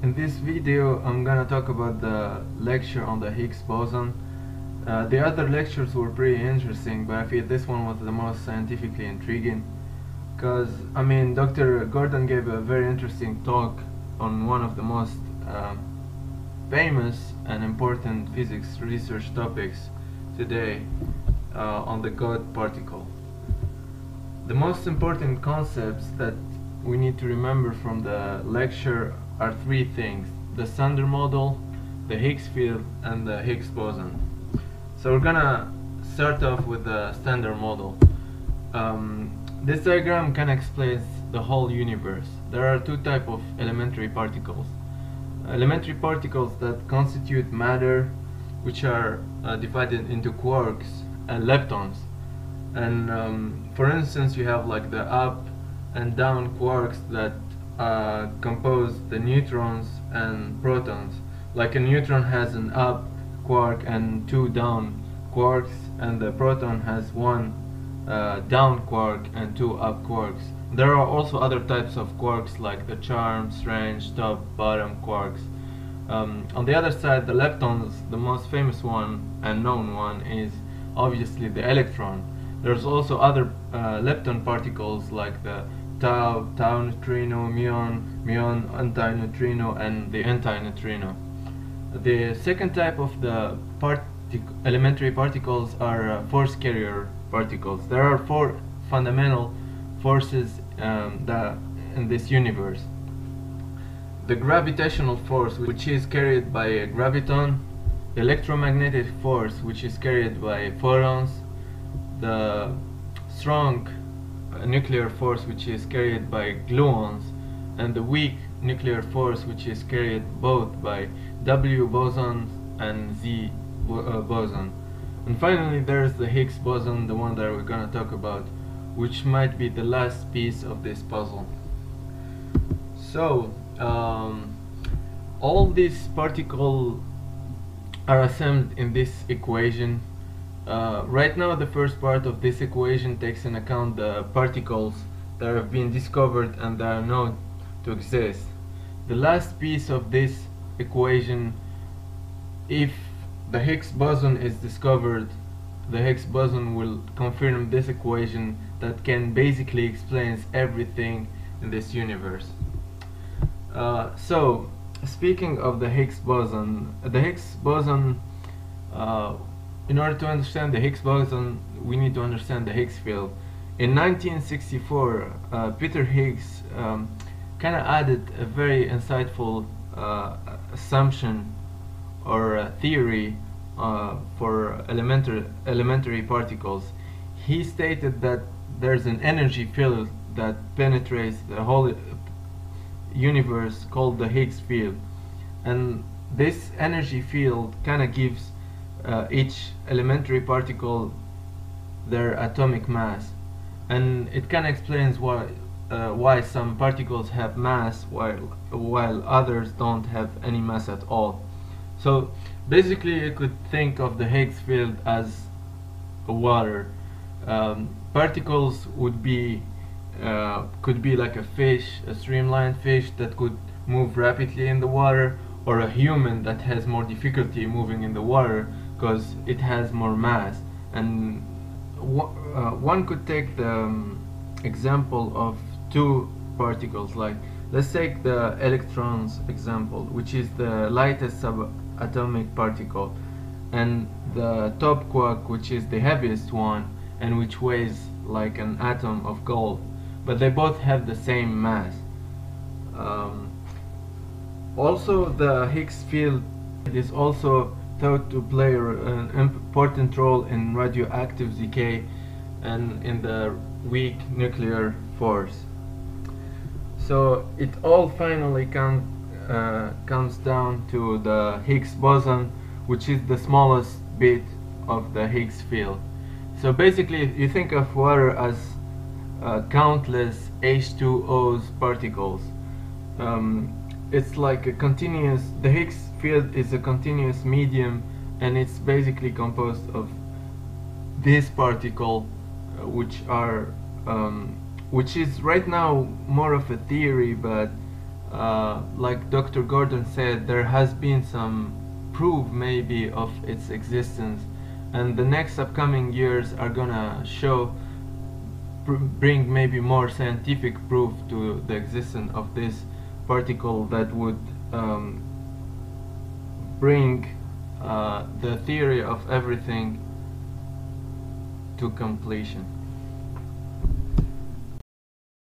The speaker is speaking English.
In this video I'm gonna talk about the lecture on the Higgs boson. The other lectures were pretty interesting, but I feel this one was the most scientifically intriguing because Dr. Gordon gave a very interesting talk on one of the most famous and important physics research topics today, on the God particle. The most important concepts that we need to remember from the lecture are three things: the Sander model, the Higgs field, and the Higgs boson. So we're gonna start off with the Sander model. This diagram kind of explains the whole universe. There are two types of elementary particles. Elementary particles that constitute matter, which are divided into quarks and leptons. And for instance, you have like the up and down quarks that compose the neutrons and protons. Like a neutron has an up quark and two down quarks, and the proton has one down quark and two up quarks. There are also other types of quarks like the charm, strange, top, bottom quarks. On the other side, the leptons, the most famous one and known one, is obviously the electron. There's also other lepton particles like the tau, tau neutrino, muon, muon antineutrino, and the antineutrino. The second type of the elementary particles are force carrier particles. There are four fundamental forces in this universe: the gravitational force, which is carried by a graviton; the electromagnetic force, which is carried by photons; the strong nuclear force, which is carried by gluons; and the weak nuclear force, which is carried both by W boson and Z boson. And finally there's the Higgs boson, the one that we're gonna talk about, which might be the last piece of this puzzle. So all these particles are assembled in this equation. Right now the first part of this equation takes into account the particles that have been discovered and that are known to exist. The last piece of this equation, if the Higgs boson is discovered, the Higgs boson will confirm this equation that can basically explains everything in this universe. So speaking of the Higgs boson, in order to understand the Higgs boson, we need to understand the Higgs field. In 1964, Peter Higgs kind of added a very insightful assumption or theory for elementary particles. He stated that there's an energy field that penetrates the whole universe called the Higgs field, and this energy field kind of gives each elementary particle their atomic mass, and it kind of explains why some particles have mass while others don't have any mass at all. So basically you could think of the Higgs field as water. Particles would be could be like a fish, a streamlined fish that could move rapidly in the water, or a human that has more difficulty moving in the water because it has more mass. And one could take the example of two particles. Like, let's take the electrons example, which is the lightest subatomic particle, and the top quark, which is the heaviest one and which weighs like an atom of gold, but they both have the same mass. Also, the Higgs field is also thought to play an important role in radioactive decay and in the weak nuclear force. So it all finally comes down to the Higgs boson, which is the smallest bit of the Higgs field. So basically, you think of water as countless H2O's particles. It's like a continuous, the Higgs field is a continuous medium, and it's basically composed of this particle, which is right now more of a theory, but like Dr. Gordon said, there has been some proof maybe of its existence, and the next upcoming years are gonna show, bring maybe more scientific proof to the existence of this particle that would bring the theory of everything to completion.